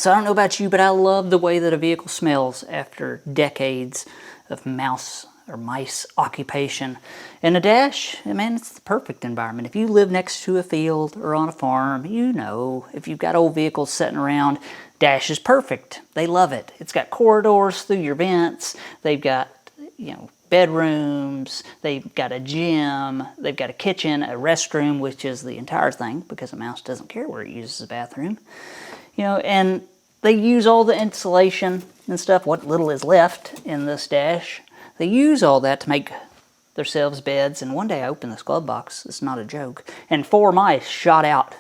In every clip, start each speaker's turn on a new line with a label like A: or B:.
A: So I don't know about you, but I love the way that a vehicle smells after decades of mouse or mice occupation. And a dash, man, it's the perfect environment. If you live next to a field or on a farm, you know, if you've got old vehicles sitting around, dash is perfect. They love it. It's got corridors through your vents. They've got, you know, bedrooms. They've got a gym. They've got a kitchen, a restroom, which is the entire thing because a mouse doesn't care where it uses the bathroom. You know, and they use all the insulation and stuff, what little is left in this dash. They use all that to make themselves beds. And one day I opened this glove box, it's not a joke, and 4 mice shot out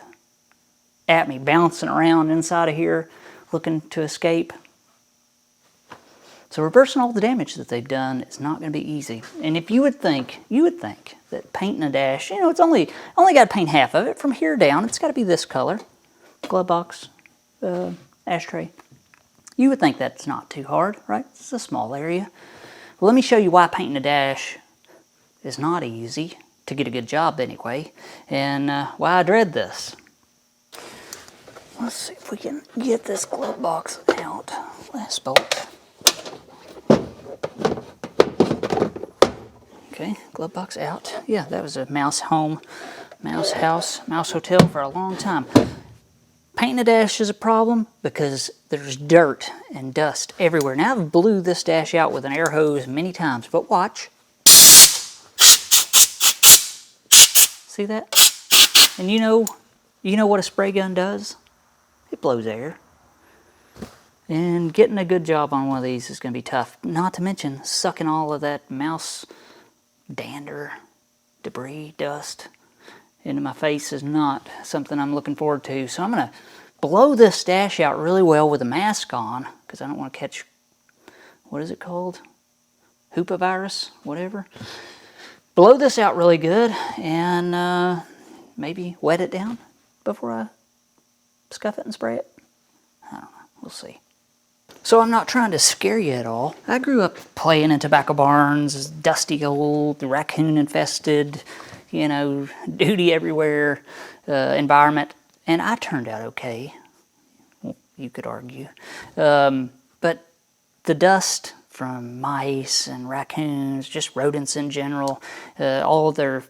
A: at me, bouncing around inside of here, looking to escape. So reversing all the damage that they've done is not going to be easy. And if you would think that painting a dash, you know, it's only got to paint half of it from here down. It's got to be this color, glove box, ashtray. You would think that's not too hard, right? It's a small area. Well, let me show you why painting a dash is not easy, to get a good job anyway, and why I dread this. Let's see if we can get this glove box out. Last bolt. Okay, glove box out. Yeah, that was a mouse home, mouse house, mouse hotel for a long time. Painting a dash is a problem because there's dirt and dust everywhere. Now I've blew this dash out with an air hose many times, but watch. See that? And you know what a spray gun does? It blows air. And getting a good job on one of these is going to be tough. Not to mention sucking all of that mouse dander, debris, dust into my face is not something I'm looking forward to. So I'm going to blow this dash out really well with a mask on because I don't want to catch, what is it called? Hoopavirus, whatever. Blow this out really good and maybe wet it down before I scuff it and spray it. I don't know. We'll see. So I'm not trying to scare you at all. I grew up playing in tobacco barns, dusty old, raccoon-infested, you know, duty everywhere environment, and I turned out okay. Well, you could argue. But the dust from mice and raccoons, just rodents in general, all of their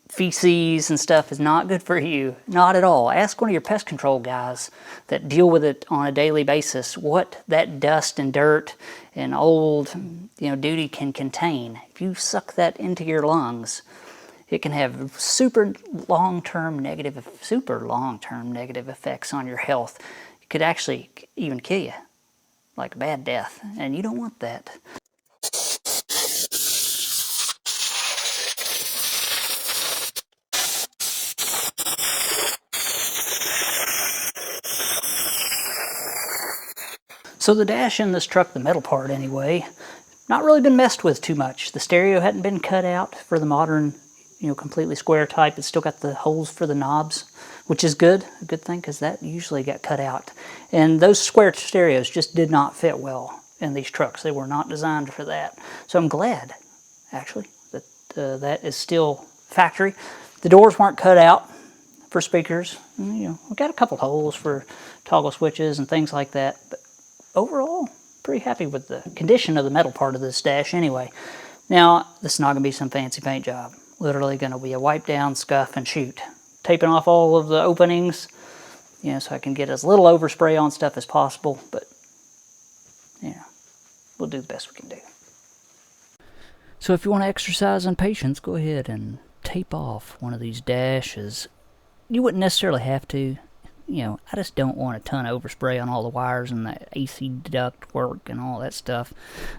A: feces and stuff is not good for you. Not at all. Ask one of your pest control guys that deal with it on a daily basis what that dust and dirt and old, you know, duty can contain. If you suck that into your lungs, it can have super long-term negative effects on your health. It could actually even kill you, like a bad death, and you don't want that. So the dash in this truck, the metal part anyway, not really been messed with too much. The stereo hadn't been cut out for the modern, you know, completely square type. It's still got the holes for the knobs, which is good, a good thing, because that usually got cut out. And those square stereos just did not fit well in these trucks. They were not designed for that. So I'm glad, actually, that that is still factory. The doors weren't cut out for speakers. You know, we've got a couple holes for toggle switches and things like that, but overall, pretty happy with the condition of the metal part of this dash anyway. Now, this is not going to be some fancy paint job. Literally going to be a wipe down, scuff, and shoot. Taping off all of the openings, you know, so I can get as little overspray on stuff as possible, but, you know, we'll do the best we can do. So if you want to exercise in patience, go ahead and tape off one of these dashes. You wouldn't necessarily have to. You know, I just don't want a ton of overspray on all the wires and the AC duct work and all that stuff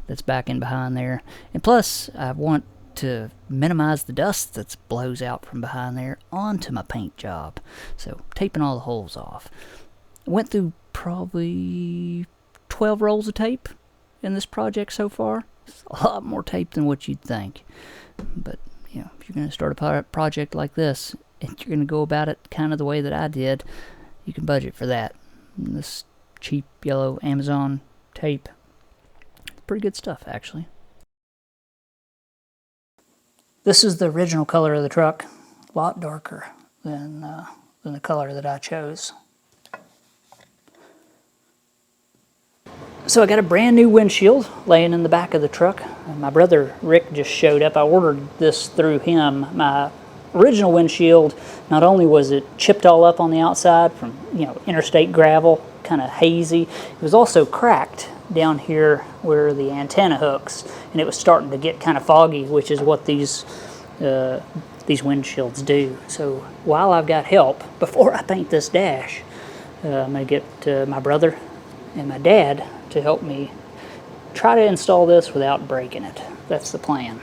A: that's back in behind there. And plus, I want to minimize the dust that blows out from behind there onto my paint job. So, taping all the holes off. I went through probably 12 rolls of tape in this project so far. It's a lot more tape than what you'd think. But, you know, if you're going to start a project like this, and you're going to go about it kind of the way that I did, you can budget for that. This cheap yellow Amazon tape. It's pretty good stuff, actually. This is the original color of the truck. A lot darker than the color that I chose. So I got a brand new windshield laying in the back of the truck. My brother Rick just showed up. I ordered this through him. My original windshield, not only was it chipped all up on the outside from interstate gravel, kind of hazy, it was also cracked down here where the antenna hooks, and it was starting to get kind of foggy, which is what these windshields do. So while I've got help, before I paint this dash, I'm going to get my brother and my dad to help me try to install this without breaking it. That's the plan.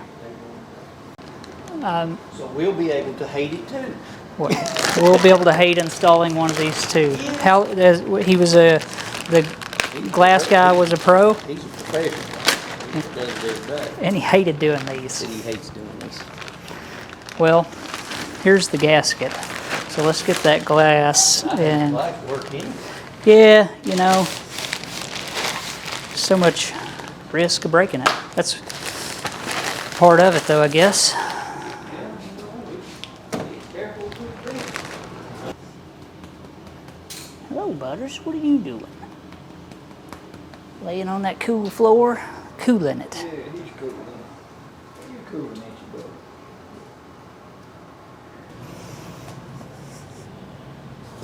B: So we'll be able to hate it too.
A: We'll be able to hate installing one of these too. He was the glass guy was a pro.
B: He's a professional. He does it every day.
A: And he hated doing these.
B: He hates doing this.
A: Well, here's the gasket. So let's get that glass. And
B: Glass work in.
A: yeah, so much risk of breaking it. That's part of it though, I guess. Hello, Butters. What are you doing? Laying on that cool floor, cooling it.
B: Yeah, he's cooling it. You're cooling it, you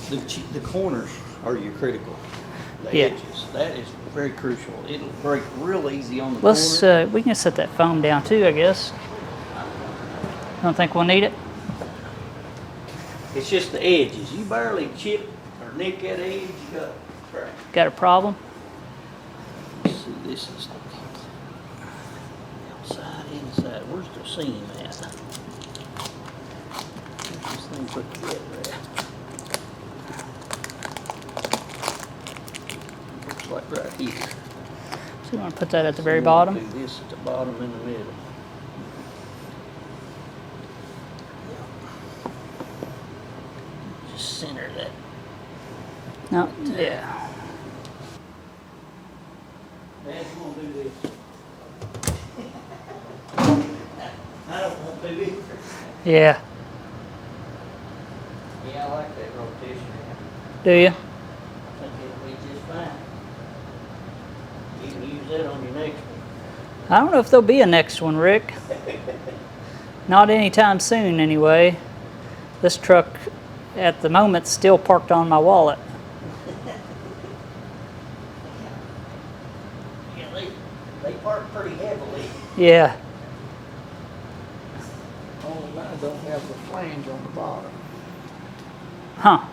B: brother. The corners are your critical. The edges. That is very crucial. It'll break real easy on the corner.
A: We can set that foam down too, I guess. Don't think we'll need it?
B: It's just the edges. You barely chip or nick that edge, you got crack.
A: Got a problem?
B: Let's see, this is the outside, inside. Where's the seam at? Where's this thing put together at? Looks like right here.
A: So you want to put that at the very
B: So we'll
A: bottom?
B: do this at the bottom in the middle. Just center that.
A: No, yeah.
B: Dad's gonna do this. I don't want to do it.
A: Yeah.
B: Yeah, I like that rotation.
A: Do you?
B: I think it'll be just fine. You can use that on your next one.
A: I don't know if there'll be a next one, Rick. Not anytime soon, anyway. This truck, at the moment, still parked on my wallet.
B: Yeah, they park pretty heavily.
A: Yeah.
B: Only mine don't have the flange on the bottom.
A: Huh.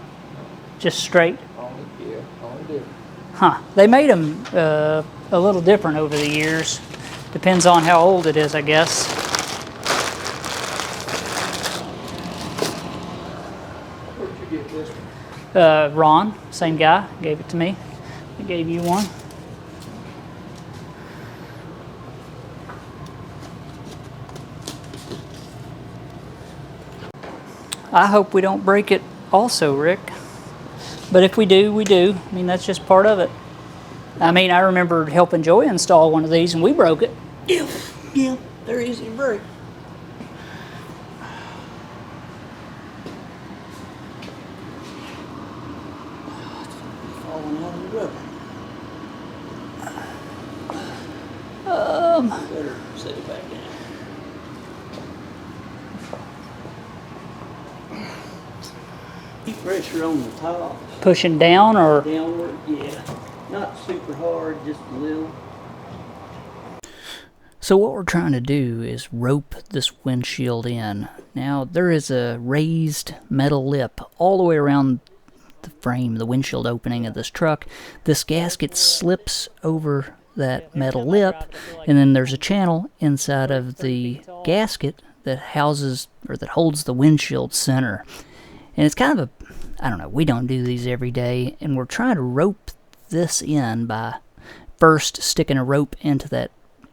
A: Just straight?
B: Only different.
A: Huh. They made them a little different over the years. Depends on how old it is, I guess.
B: Where'd you get this one?
A: Ron, same guy, gave it to me. I gave you one. I hope we don't break it also, Rick. But if we do, we do. I mean, that's just part of it. I mean, I remember helping Joey install one of these and we broke it.
B: Yeah, they're easy to break. Falling out of the rubber. Better set it back down. Keep pressure on the top.
A: Pushing down or?
B: Downward, yeah. Not super hard, just a little.
A: So what we're trying to do is rope this windshield in. Now there is a raised metal lip all the way around the frame, the windshield opening of this truck. This gasket slips over that metal lip, and then there's a channel inside of the gasket that houses or that holds the windshield center. And it's kind of I don't know, we don't do these every day, and we're trying to rope this in by first sticking a rope into that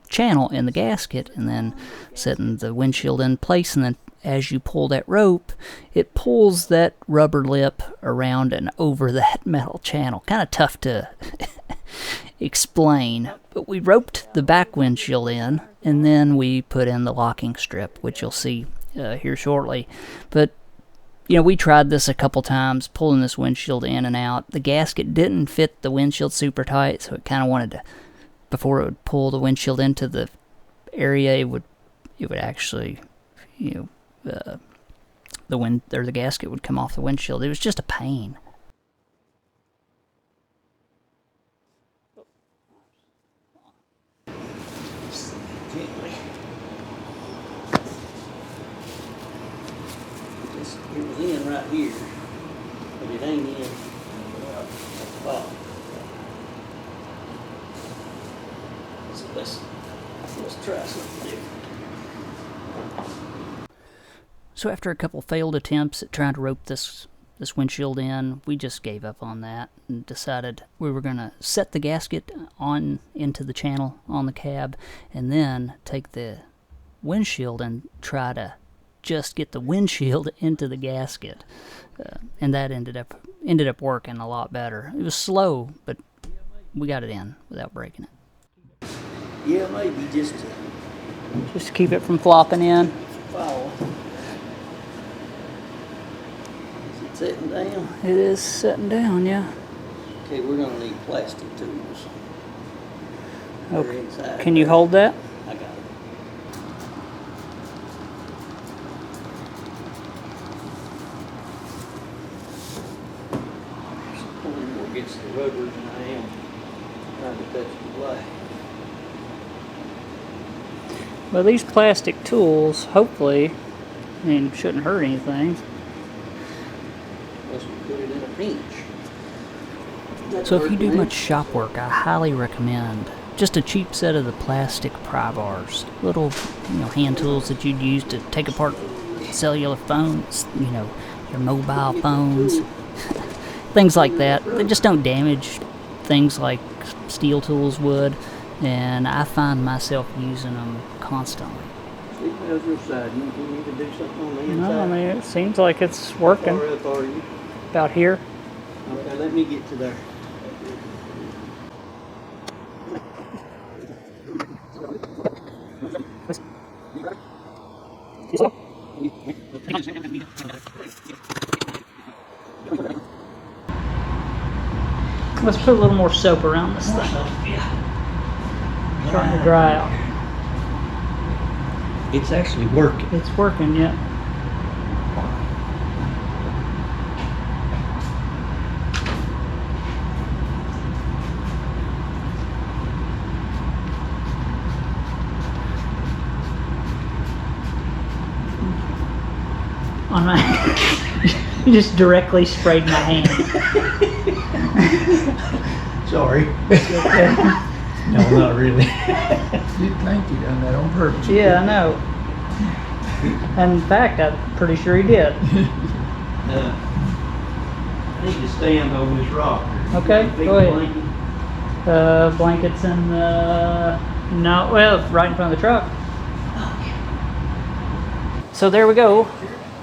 A: channel in the gasket and then setting the windshield in place, and then as you pull that rope, it pulls that rubber lip around and over that metal channel. Kind of tough to explain, but we roped the back windshield in, and then we put in the locking strip, which you'll see here shortly. But You know, we tried this a couple times, pulling this windshield in and out. The gasket didn't fit the windshield super tight, so it kind of wanted to, before it would pull the windshield into the area, it would actually, you know, the gasket would come off the windshield. It was just a pain.
B: Gently. It was in right here, but it ain't in at the bottom. So let's try something different.
A: So after a couple failed attempts at trying to rope this windshield in, we just gave up on that and decided we were going to set the gasket on into the channel on the cab, and then take the windshield and try to just get the windshield into the gasket, and that ended up working a lot better. It was slow, but we got it in without breaking it.
B: Yeah, maybe just
A: to keep it from flopping in.
B: fall. Is it setting down?
A: It is setting down, yeah.
B: Okay, we're gonna need plastic tools.
A: Okay. Can you hold that?
B: I got it. Pulling more against the rubber than I am trying to touch the black.
A: Well, these plastic tools, hopefully, shouldn't hurt anything.
B: Unless we put it in a pinch.
A: So if you do much shop work, I highly recommend just a cheap set of the plastic pry bars. Little, hand tools that you'd use to take apart cellular phones, your mobile phones, things like that. They just don't damage things like steel tools would, and I find myself using them constantly.
B: See, how's your side? You need to do something on the inside?
A: No, it seems like it's working.
B: How far up are you?
A: About here.
B: Okay, let me get to there.
A: Let's put a little more soap around this thing.
B: Yeah.
A: Starting to dry out.
B: It's actually working.
A: It's working, yeah. On my, you just directly sprayed my hand.
B: Sorry.
A: Okay.
B: No, not really.
C: You'd think you done that on purpose.
A: Yeah, I know. And in fact, I'm pretty sure he did.
B: I need to stand over this rock.
A: Okay,
B: Big
A: go ahead.
B: blanket.
A: Blankets in the... No, well, right in front of the truck. So there we go.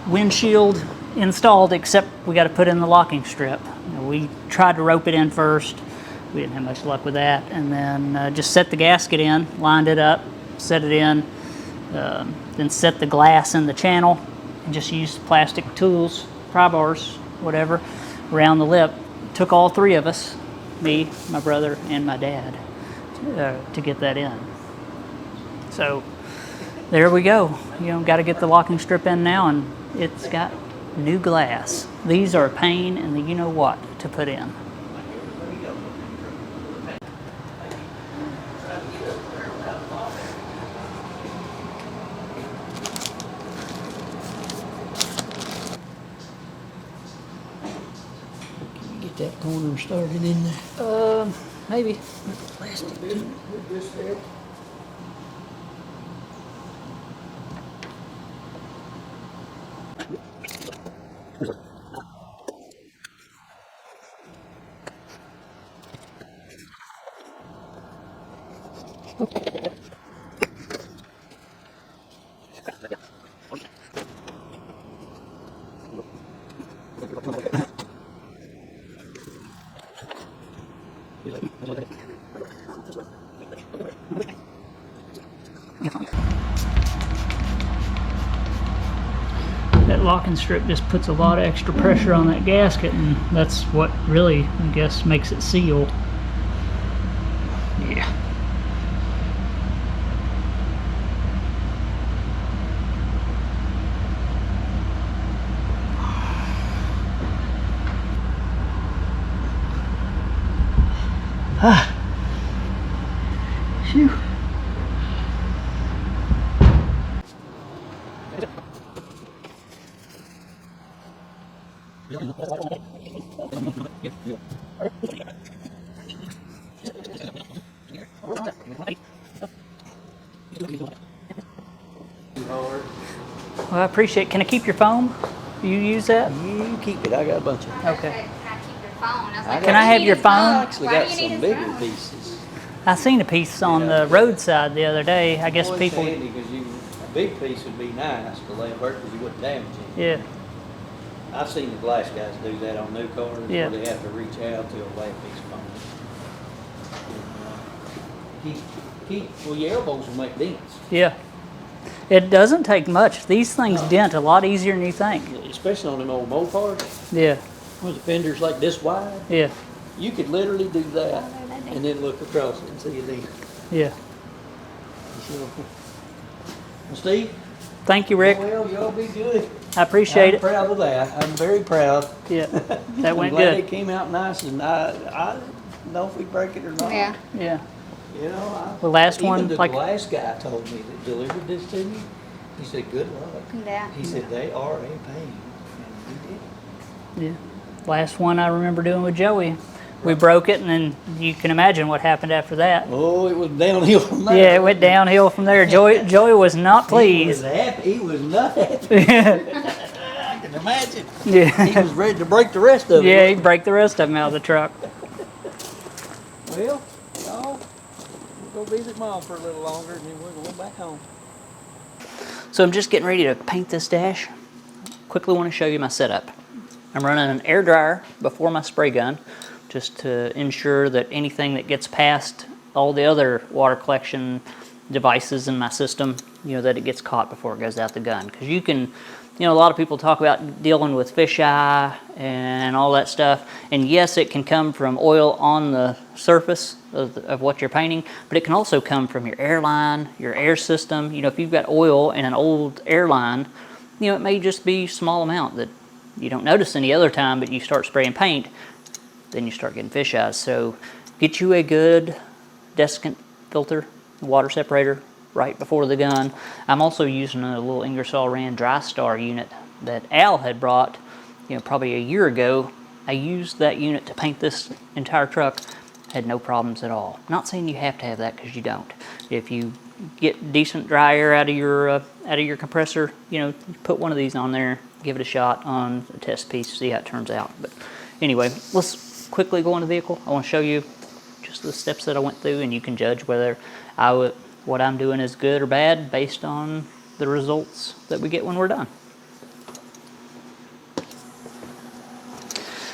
A: Windshield installed, except we got to put in the locking strip. We tried to rope it in first. We didn't have much luck with that. And then just set the gasket in, lined it up, set it in, then set the glass in the channel, and just used plastic tools, pry bars, whatever, around the lip. It took all three of us, me, my brother, and my dad, to get that in. So there we go. Got to get the locking strip in now, and it's got new glass. These are a pain in the you-know-what to put in.
B: Get that corner started in there.
A: Maybe.
B: Plastic.
C: This there.
A: that locking strip just puts a lot of extra pressure on that gasket, and that's what really, I guess, makes it seal. Yeah. Ah. Phew. Well, I appreciate it. Can I keep your phone? You use that?
B: You keep it. I got a bunch of them.
A: Okay.
B: Can
A: I have your phone?
B: I actually got some bigger pieces.
A: I seen a piece on the roadside the other day. I guess
B: Well,
A: people.
B: it's handy 'cause a big piece would be nice to lay apart because you wouldn't damage it.
A: Yeah.
B: I've seen the glass guys do that on new cars
A: Yeah.
B: where they have to reach out to a lay piece of foam. Well, your elbows will make dents.
A: Yeah. It doesn't take much. These things dent a lot easier than you think.
B: Especially on them old Mopars.
A: Yeah.
B: Where the fender's like this wide.
A: Yeah.
B: You could literally do that and then look across it and see a dent.
A: Yeah.
B: Well, Steve?
A: Thank you, Rick.
B: Well, y'all be good.
A: I appreciate
B: I'm
A: it.
B: proud of that. I'm very proud.
A: Yeah. That went
B: I'm glad
A: good.
B: it came out nice, and I don't know if we break it or not.
D: Yeah.
A: Yeah.
B: You know,
A: The last one,
B: even the
A: like-
B: glass guy told me that delivered this to me. He said, "Good luck."
D: Yeah.
B: He said they are a pain, and he did.
A: Yeah. Last one I remember doing with Joey. We broke it, and then you can imagine what happened after that.
B: Oh, it was downhill from there.
A: Yeah, it went downhill from there. Joey was not pleased.
B: He was happy. He was not happy. I can imagine.
A: Yeah.
B: He was ready to break the rest of it.
A: Yeah, he'd break the rest of them out of the truck.
B: Well, no, we'll go visit Mom for a little longer, and then we'll go back home.
A: So I'm just getting ready to paint this dash. Quickly want to show you my setup. I'm running an air dryer before my spray gun, just to ensure that anything that gets past all the other water collection devices in my system, that it gets caught before it goes out the gun. Because you can, a lot of people talk about dealing with fisheye and all that stuff. And yes, it can come from oil on the surface of what you're painting, but it can also come from your airline, your air system. If you've got oil in an old airline, it may just be a small amount that you don't notice any other time, but you start spraying paint, then you start getting fish eyes. So get you a good desiccant filter, water separator right before the gun. I'm also using a little Ingersoll Rand Dry Star unit that Al had brought, probably a year ago. I used that unit to paint this entire truck. Had no problems at all. Not saying you have to have that, because you don't. If you get decent dry air out of your compressor, put one of these on there, give it a shot on a test piece, see how it turns out. But anyway, let's quickly go on the vehicle. I want to show you just the steps that I went through, and you can judge whether what I'm doing is good or bad based on the results that we get when we're done.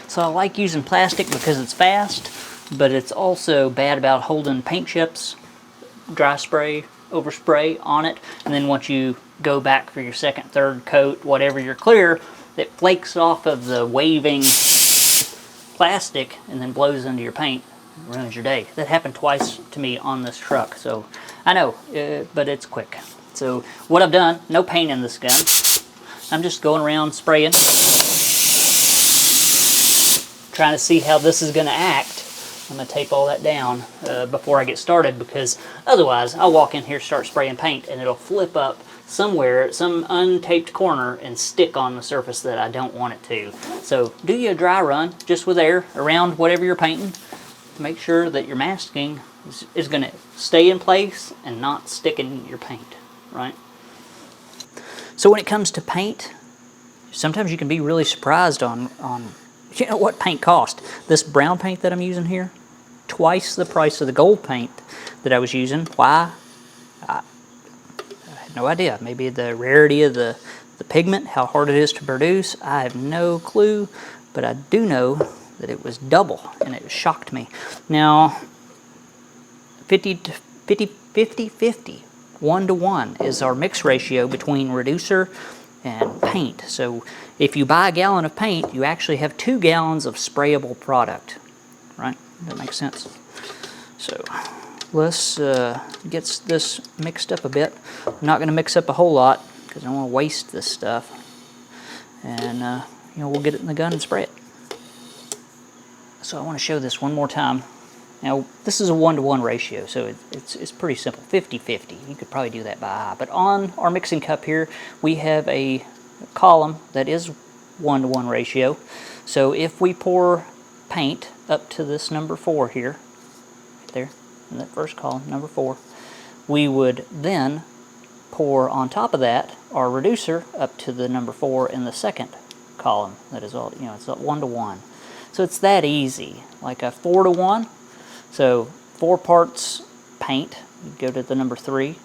A: So I like using plastic because it's fast, but it's also bad about holding paint chips, dry spray, overspray on it, and then once you go back for your second, third coat, whatever, you're clear, it flakes off of the waving plastic and then blows into your paint, ruins your day. That happened twice to me on this truck, so I know, but it's quick. So what I've done, no paint in this gun. I'm just going around spraying, trying to see how this is going to act. I'm going to tape all that down before I get started, because otherwise I'll walk in here, start spraying paint, and it'll flip up somewhere, some untaped corner, and stick on the surface that I don't want it to. So do you a dry run just with air around whatever you're painting. Make sure that your masking is going to stay in place and not stick in your paint, right? So when it comes to paint, sometimes you can be really surprised on what paint cost. This brown paint that I'm using here, twice the price of the gold paint that I was using. Why? I had no idea. Maybe the rarity of the pigment, how hard it is to produce. I have no clue, but I do know that it was double, and it shocked me. Now, 50-50, 1-to-1 is our mix ratio between reducer and paint. So if you buy a gallon of paint, you actually have 2 gallons of sprayable product, right? That makes sense. So let's get this mixed up a bit. I'm not going to mix up a whole lot because I don't want to waste this stuff. And you know, we'll get it in the gun and spray it. So I want to show this one more time. Now, this is a 1-to-1 ratio, so it's pretty simple, 50-50. You could probably do that by eye. But on our mixing cup here, we have a column that is 1-to-1 ratio. So if we pour paint up to this number 4 here, right there, in that first column, number 4, we would then pour on top of that our reducer up to the number 4 in the second column. That is all, you know, it's a 1-to-1. So it's that easy, like a 4-to-1. So 4 parts paint, you go to the number 3,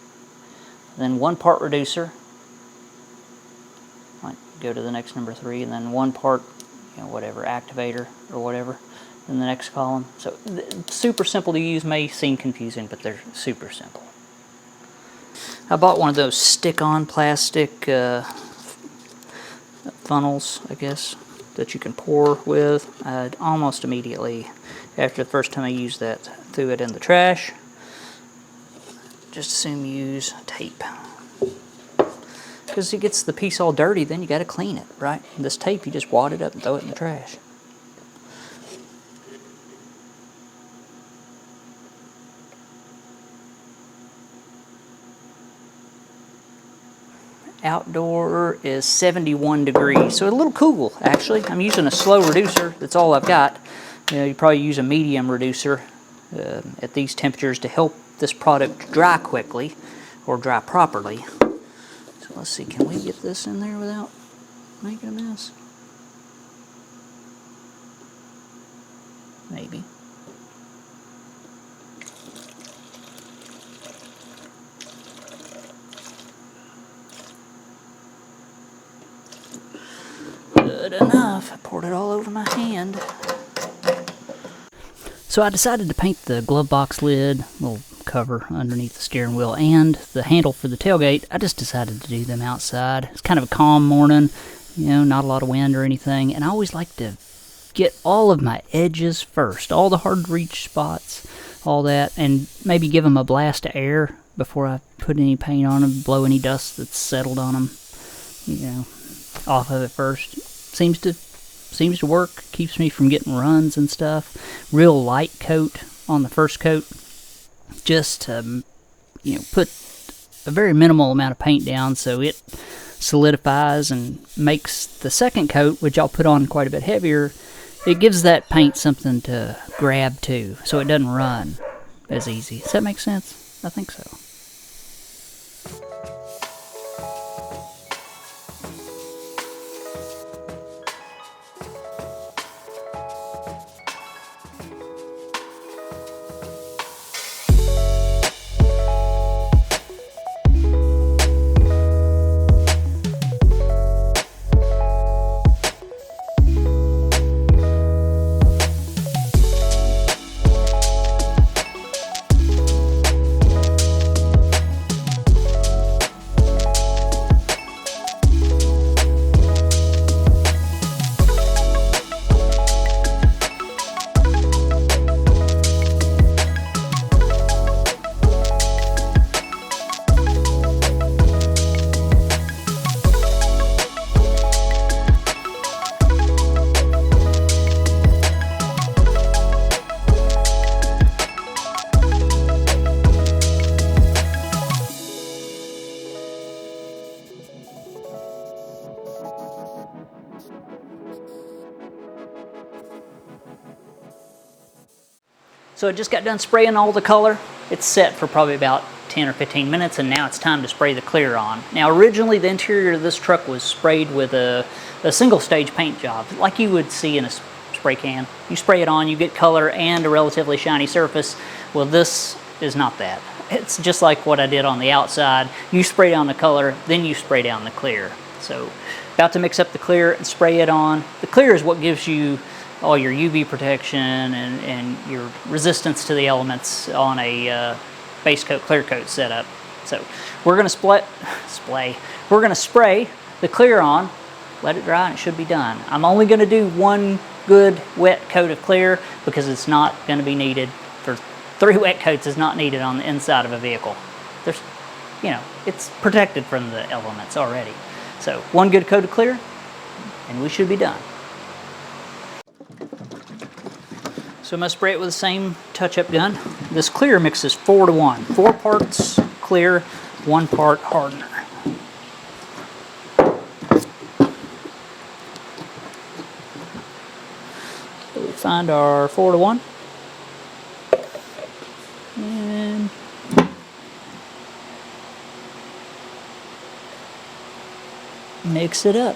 A: then 1 part reducer, like go to the next number 3, and then 1 part, you know, whatever, activator or whatever in the next column. So super simple to use, may seem confusing, but they're super simple. I bought one of those stick-on plastic funnels, I guess, that you can pour with. Almost immediately after the first time I used that, threw it in the trash. Just assume use tape. Because it gets the piece all dirty, then you got to clean it, right? And this tape, you just wad it up and throw it in the trash. Outdoor is 71 degrees, so a little cool actually. I'm using a slow reducer, that's all I've got. You know, you probably use a medium reducer at these temperatures to help this product dry quickly or dry properly. So let's see, can we get this in there without making a mess? Maybe. Good enough. I poured it all over my hand. So I decided to paint the glove box lid, little cover underneath the steering wheel, and the handle for the tailgate. I just decided to do them outside. It's kind of a calm morning, you know, not a lot of wind or anything, and I always like to get all of my edges first, all the hard to reach spots, all that, and maybe give them a blast of air before I put any paint on them, blow any dust that's settled on them, you know, off of it first. Seems to work, keeps me from getting runs and stuff. Real light coat on the first coat, just to, you know, put a very minimal amount of paint down so it solidifies and makes the second coat, which I'll put on quite a bit heavier, it gives that paint something to grab to so it doesn't run as easy. Does that make sense? I think so. So I just got done spraying all the color. It's set for probably about 10 or 15 minutes, and now it's time to spray the clear on. Now originally the interior of this truck was sprayed with a single stage paint job, like you would see in a spray can. You spray it on, you get color and a relatively shiny surface. Well, this is not that. It's just like what I did on the outside. You spray down the color, then you spray down the clear. So about to mix up the clear and spray it on. The clear is what gives you all your UV protection and your resistance to the elements on a base coat, clear coat setup. So we're going to spray the clear on, let it dry, and it should be done. I'm only going to do one good wet coat of clear because it's not going to be needed. For 3 wet coats is not needed on the inside of a vehicle. There's, you know, it's protected from the elements already. So one good coat of clear, and we should be done. So I'm going to spray it with the same touch-up gun. This clear mixes 4 to 1. 4 parts clear, 1 part hardener. So we find our 4 to 1. And mix it up.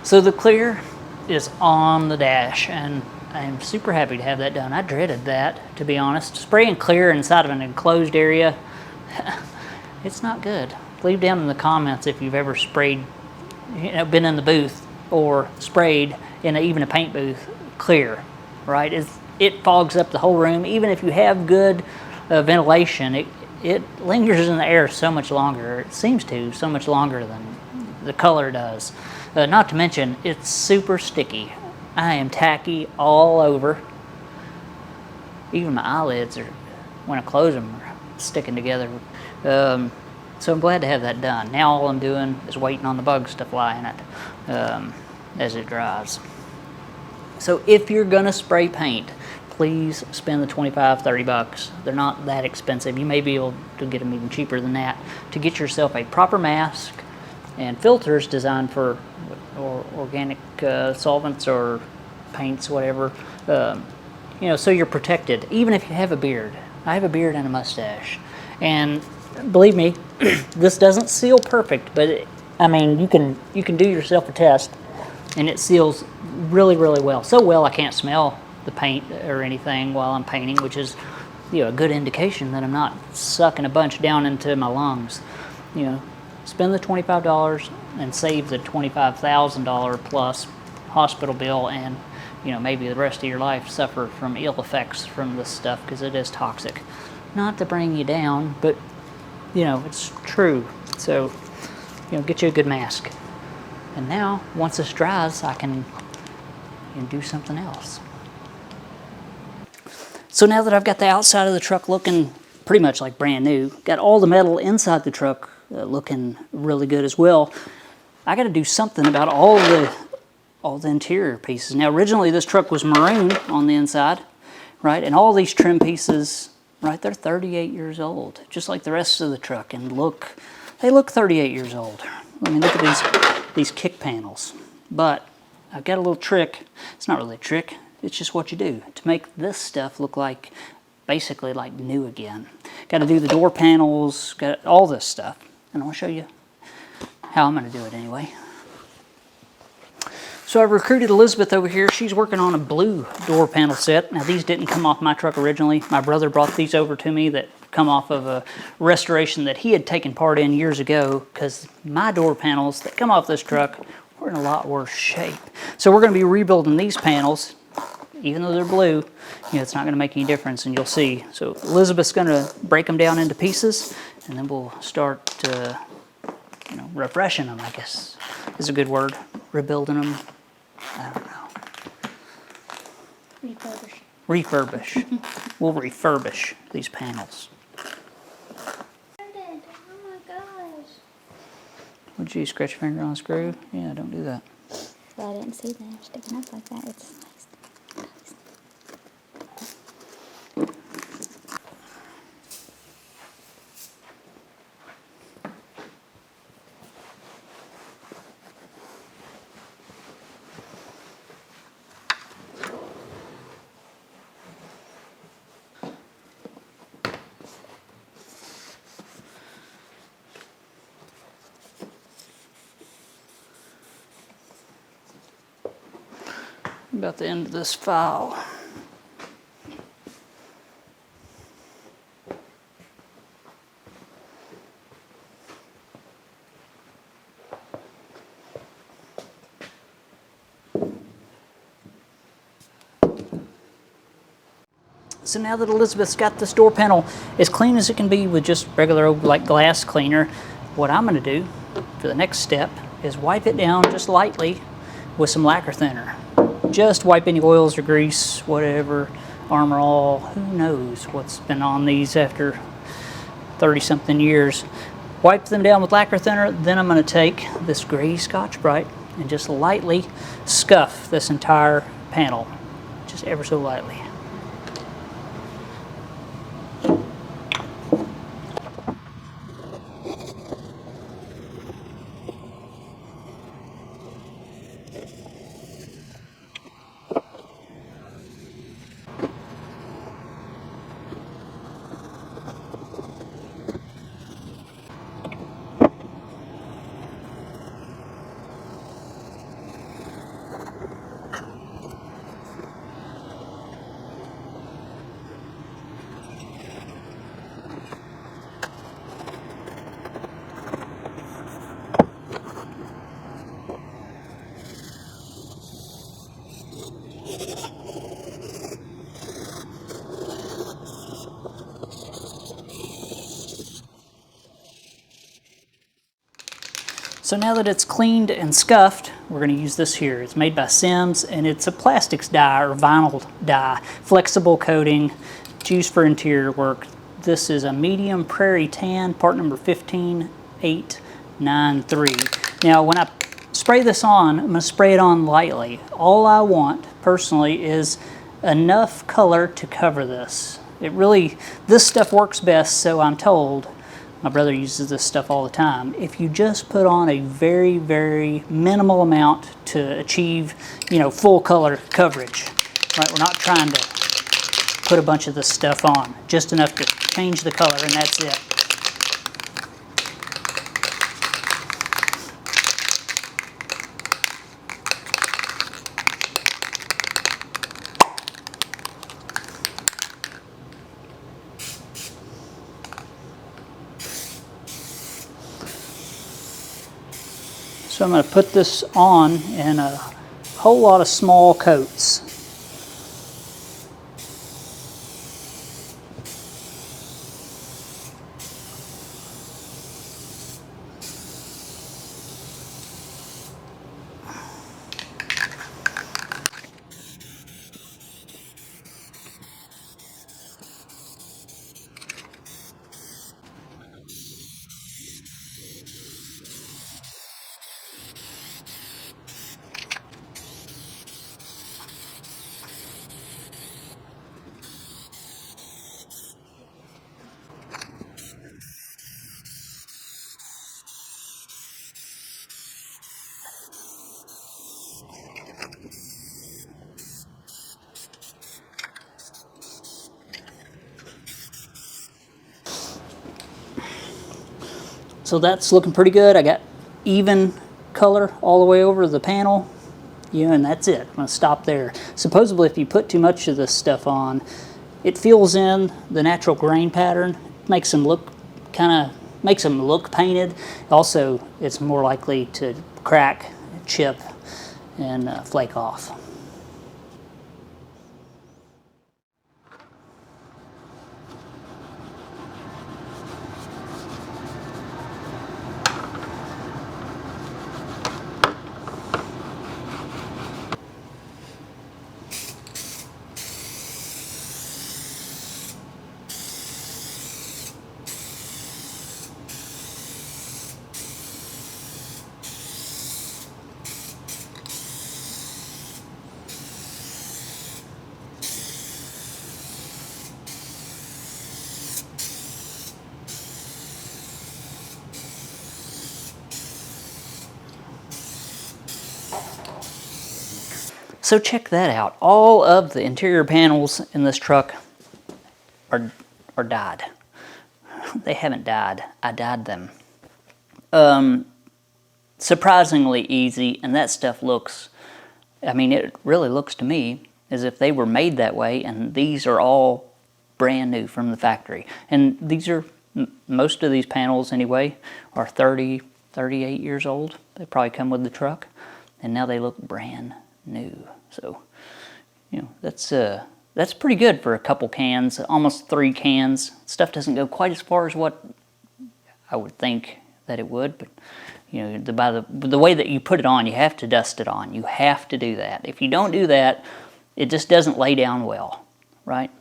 A: So the clear is on the dash, and I'm super happy to have that done. I dreaded that, to be honest. Spraying clear inside of an enclosed area, it's not good. Leave down in the comments if you've ever sprayed, you know, been in the booth or sprayed in even a paint booth clear, right? It fogs up the whole room. Even if you have good ventilation, it lingers in the air so much longer. It seems to so much longer than the color does. Not to mention, it's super sticky. I am tacky all over. Even my eyelids are, when I close them, are sticking together. So I'm glad to have that done. Now all I'm doing is waiting on the bugs to fly in it as it dries. So if you're gonna spray paint, please spend the 25, 30 bucks. They're not that expensive. You may be able to get them even cheaper than that to get yourself a proper mask and filters designed for organic solvents or paints, whatever. You know, so you're protected, even if you have a beard. I have a beard and a mustache, and believe me, this doesn't seal perfect, but I mean, you can do yourself a test, and it seals really, really well. So well, I can't smell the paint or anything while I'm painting, which is, you know, a good indication that I'm not sucking a bunch down into my lungs. You know, spend the $25 and save the $25,000 plus hospital bill, and you know, maybe the rest of your life suffer from ill effects from this stuff, because it is toxic. Not to bring you down, but you know, it's true. So, you know, get you a good mask. And now, once this dries, I can do something else. So now that I've got the outside of the truck looking pretty much like brand new, got all the metal inside the truck looking really good as well, I got to do something about all the interior pieces. Now, originally this truck was maroon on the inside, right? And all these trim pieces, right, they're 38 years old, just like the rest of the truck. And look, they look 38 years old. I mean, look at these kick panels. But I've got a little trick. It's not really a trick. It's just what you do to make this stuff look like, basically like new again. Got to do the door panels, got all this stuff. And I'll show you how I'm going to do it anyway. So I've recruited Elizabeth over here. She's working on a blue door panel set. Now, these didn't come off my truck originally. My brother brought these over to me that come off of a restoration that he had taken part in years ago, because my door panels that come off this truck were in a lot worse shape. So we're going to be rebuilding these panels. Even though they're blue, you know, it's not going to make any difference, and you'll see. So Elizabeth's going to break them down into pieces, and then we'll start, you know, refreshing them, I guess is a good word. Rebuilding them. I don't know.
D: Refurbish.
A: Refurbish. We'll refurbish these panels.
D: Oh my gosh.
A: Would you scratch your finger on a screw? Yeah, don't do that.
D: Well, I didn't see that sticking up like that. It's nice.
A: About the end of this file. So now that Elizabeth's got this door panel as clean as it can be with just regular old like glass cleaner, what I'm going to do for the next step is wipe it down just lightly with some lacquer thinner. Just wipe any oils or grease, whatever, Armor All, who knows what's been on these after 30-something years. Wipe them down with lacquer thinner, then I'm going to take this gray Scotch-Brite and just lightly scuff this entire panel, just ever so lightly. So now that it's cleaned and scuffed, we're going to use this here. It's made by Sims, and it's a plastics dye or vinyl dye, flexible coating, it's used for interior work. This is a medium prairie tan, part number 15893. Now when I spray this on, I'm going to spray it on lightly. All I want, personally, is enough color to cover this. This stuff works best, so I'm told. My brother uses this stuff all the time. If you just put on a very, very minimal amount to achieve, full color coverage, right? We're not trying to put a bunch of this stuff on, just enough to change the color, and that's it. So I'm going to put this on in a whole lot of small coats. So that's looking pretty good. I got even color all the way over the panel. And that's it. I'm going to stop there. Supposedly, if you put too much of this stuff on, it fills in the natural grain pattern, makes them look painted. Also, it's more likely to crack, chip, and flake off. So check that out. All of the interior panels in this truck are dyed. They haven't died. I dyed them. Surprisingly easy, and that stuff looks, I mean, it really looks to me as if they were made that way, and these are all brand new from the factory. And these are, most of these panels anyway, are 30, 38 years old. They probably come with the truck, and now they look brand new. So, you know, that's pretty good for a couple cans, almost 3 cans. Stuff doesn't go quite as far as what I would think that it would, but you know, by the way that you put it on, you have to dust it on. You have to do that. If you don't do that, it just doesn't lay down well, right?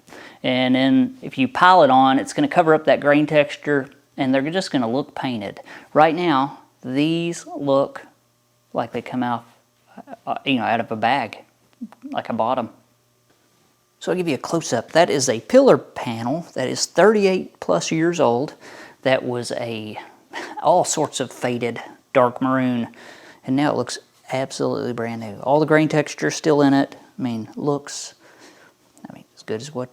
A: And then if you pile it on, it's going to cover up that grain texture, and they're just going to look painted. Right now, these look like they come out, you know, out of a bag, like I bought them. So I'll give you a close-up. That is a pillar panel that is 38 plus years old. That was all sorts of faded dark maroon, and now it looks absolutely brand new. All the grain texture still in it. I mean, looks, as good as what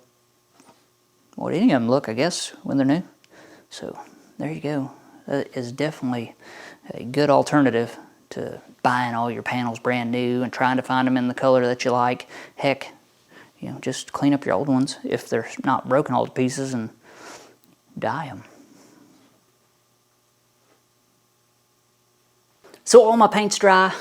A: any of them look, I guess, when they're new. So there you go. That is definitely a good alternative to buying all your panels brand new and trying to find them in the color that you like. Heck, you know, just clean up your old ones if they're not broken all to pieces and dye them. So all my paint's dry.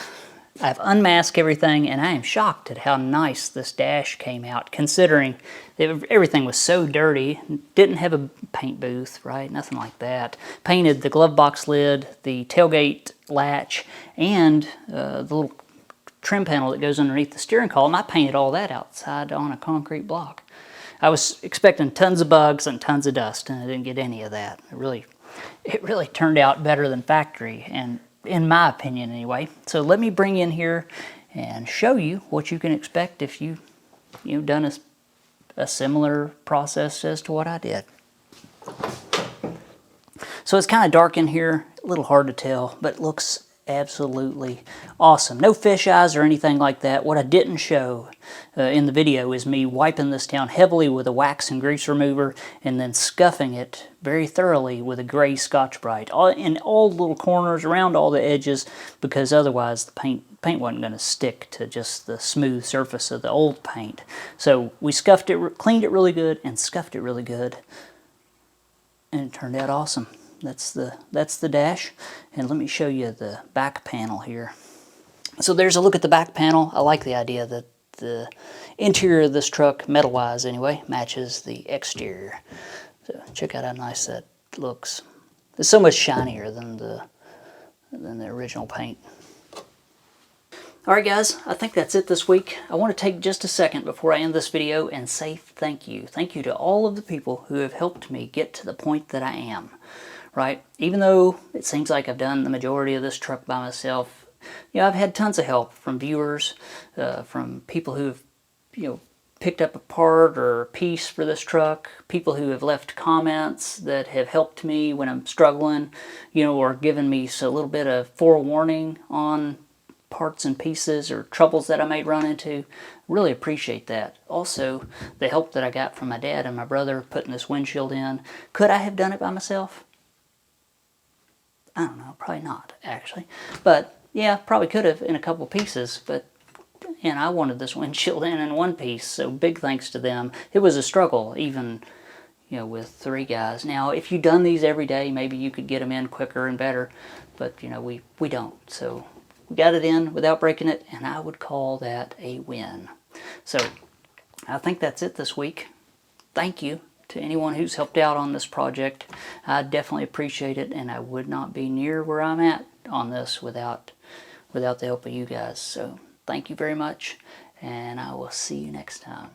A: I've unmasked everything, and I am shocked at how nice this dash came out, considering that everything was so dirty. Didn't have a paint booth, right? Nothing like that. Painted the glove box lid, the tailgate latch, and the little trim panel that goes underneath the steering column. I painted all that outside on a concrete block. I was expecting tons of bugs and tons of dust, and I didn't get any of that. It really turned out better than factory, and in my opinion anyway. So let me bring you in here and show you what you can expect if you've done a similar process as to what I did. So it's kind of dark in here, a little hard to tell, but it looks absolutely awesome. No fish eyes or anything like that. What I didn't show in the video is me wiping this down heavily with a wax and grease remover and then scuffing it very thoroughly with a gray Scotch-Brite in all the little corners, around all the edges, because otherwise the paint wasn't going to stick to just the smooth surface of the old paint. So we scuffed it, cleaned it really good, and scuffed it really good, and it turned out awesome. That's the dash, and let me show you the back panel here. So there's a look at the back panel. I like the idea that the interior of this truck, metal-wise anyway, matches the exterior. So check out how nice that looks. It's so much shinier than the original paint. Alright guys, I think that's it this week. I want to take just a second before I end this video and say thank you. Thank you to all of the people who have helped me get to the point that I am. Right? Even though it seems like I've done the majority of this truck by myself, you know, I've had tons of help from viewers, from people who've, you know, picked up a part or a piece for this truck, people who have left comments that have helped me when I'm struggling, you know, or given me a little bit of forewarning on parts and pieces or troubles that I might run into. Really appreciate that. Also, the help that I got from my dad and my brother putting this windshield in. Could I have done it by myself? I don't know, probably not, actually. But, yeah, probably could have in a couple pieces, but, and I wanted this windshield in one piece, so big thanks to them. It was a struggle, even, you know, with 3 guys. Now, if you've done these every day, maybe you could get them in quicker and better, but, you know, we don't. So, we got it in without breaking it, and I would call that a win. So, I think that's it this week. Thank you to anyone who's helped out on this project. I definitely appreciate it, and I would not be near where I'm at on this without the help of you guys. So thank you very much, and I will see you next time.